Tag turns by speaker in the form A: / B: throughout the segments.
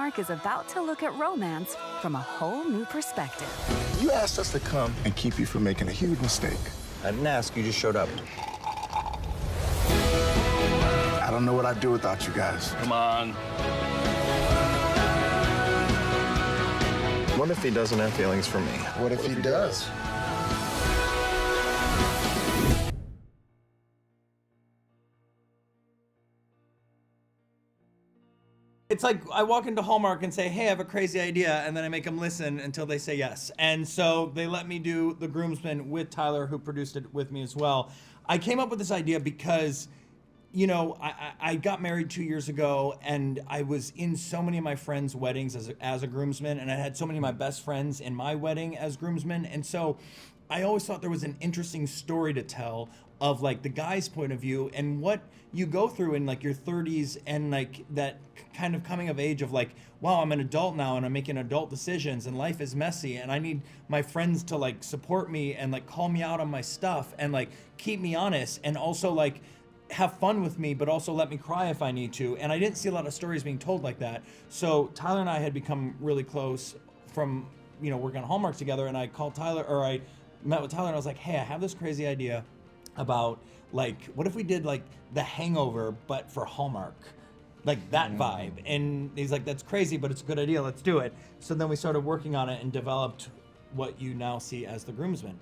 A: Hallmark is about to look at romance from a whole new perspective.
B: You asked us to come and keep you from making a huge mistake.
C: I didn't ask, you just showed up.
B: I don't know what I'd do without you guys.
D: Come on.
C: What if he doesn't have feelings for me?
B: What if he does?
E: It's like I walk into Hallmark and say, hey, I have a crazy idea, and then I make them listen until they say yes. And so they let me do The Groomsmen with Tyler, who produced it with me as well. I came up with this idea because, you know, I got married 2 years ago, and I was in so many of my friends' weddings as a groomsman, and I had so many of my best friends in my wedding as groomsmen. And so I always thought there was an interesting story to tell of like the guy's point of view and what you go through in like your 30s and like that kind of coming of age of like, wow, I'm an adult now and I'm making adult decisions and life is messy and I need my friends to like support me and like call me out on my stuff and like keep me honest and also like have fun with me, but also let me cry if I need to. And I didn't see a lot of stories being told like that. So Tyler and I had become really close from, you know, working on Hallmark together. And I called Tyler, or I met with Tyler and I was like, hey, I have this crazy idea about like, what if we did like The Hangover, but for Hallmark? Like that vibe. And he's like, that's crazy, but it's a good idea. Let's do it. So then we started working on it and developed what you now see as The Groomsmen.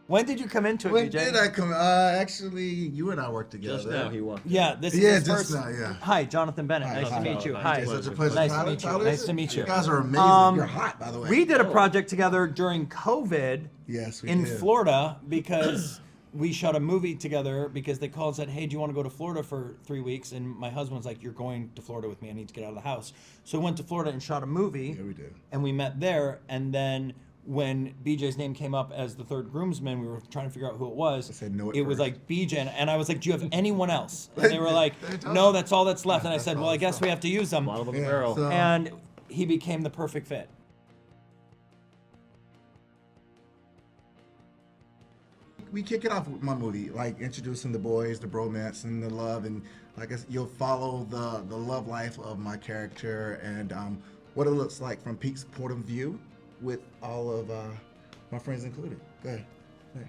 E: When did you come into it,
F: When
E: BJ?
F: did I come? Actually, you and I worked together.
D: Just now he walked.
E: Yeah, this is
F: Yeah,
E: his
F: just
E: first.
F: now, yeah.
E: Hi, Jonathan Bennett.
F: Hi,
E: Nice to
F: hi.
E: meet you.
D: Nice
E: Hi.
D: to
F: Such a pleasure.
E: Nice to
F: Tyler,
E: meet you.
F: Tyler,
E: Nice to meet you.
F: You guys are amazing. You're hot, by the way.
E: We did a project together during COVID
F: Yes, we
E: in
F: did.
E: Florida because we shot a movie together because they called and said, hey, do you want to go to Florida for 3 weeks? And my husband was like, you're going to Florida with me. I need to get out of the house. So we went to Florida and shot a movie.
F: Yeah, we did.
E: And we met there. And then when BJ's name came up as the third groomsman, we were trying to figure out who it was.
F: I said no at
E: It was
F: first.
E: like BJ. And I was like, do you have anyone else? And they were like, no, that's all that's left. And I said, well, I guess we have to use them.
D: Bottom of the
F: Yeah,
D: barrel.
F: so-
E: And he became the perfect fit.
F: We kick it off with my movie, like introducing the boys, the bromance, and the love, and like you'll follow the love life of my character and what it looks like from Pete's point of view, with all of my friends included. Go ahead.
E: And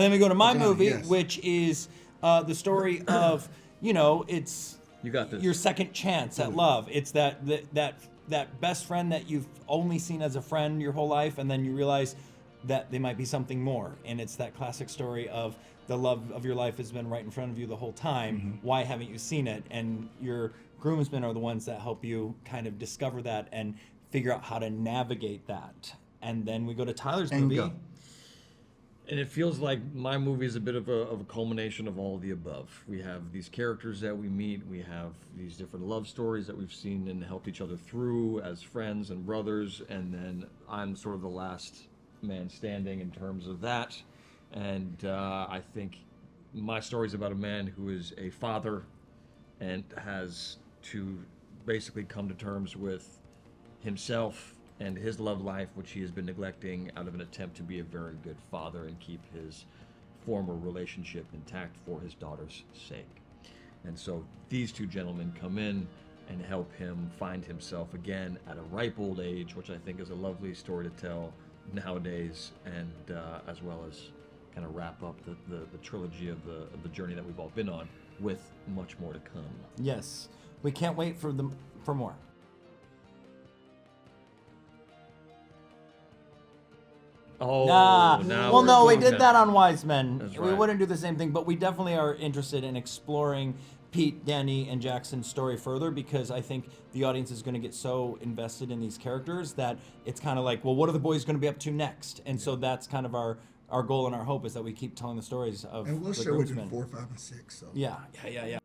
E: then we go to my
F: Johnny,
E: movie,
F: yes.
E: which is the story of, you know, it's
D: You got this.
E: your second chance at love. It's that best friend that you've only seen as a friend your whole life, and then you realize that they might be something more. And it's that classic story of the love of your life has been right in front of you the whole time. Why haven't you seen it? And your groomsmen are the ones that help you kind of discover that and figure out how to navigate that. And then we go to Tyler's
F: And
E: movie.
F: go.
D: And it feels like my movie is a bit of a culmination of all of the above. We have these characters that we meet. We have these different love stories that we've seen and helped each other through as friends and brothers. And then I'm sort of the last man standing in terms of that. And I think my story is about a man who is a father and has to basically come to terms with himself and his love life, which he has been neglecting out of an attempt to be a very good father and keep his former relationship intact for his daughter's sake. And so these two gentlemen come in and help him find himself again at a ripe old age, which I think is a lovely story to tell nowadays, and as well as kind of wrap up the trilogy of the journey that we've all been on with much more to come.
E: Yes, we can't wait for more.
D: Oh,
E: Nah.
D: now
E: Well,
D: we're
E: no, we
D: doing
E: did that on Wise Men.
D: That's
E: We
D: right.
E: wouldn't do the same thing, but we definitely are interested in exploring Pete, Danny, and Jackson's story further because I think the audience is going to get so invested in these characters that it's kind of like, well, what are the boys going to be up to next? And so that's kind of our goal and our hope is that we keep telling the stories of
F: And we'll
E: the
F: share with you
E: groomsmen.
F: 4, 5, and 6. So.
E: Yeah.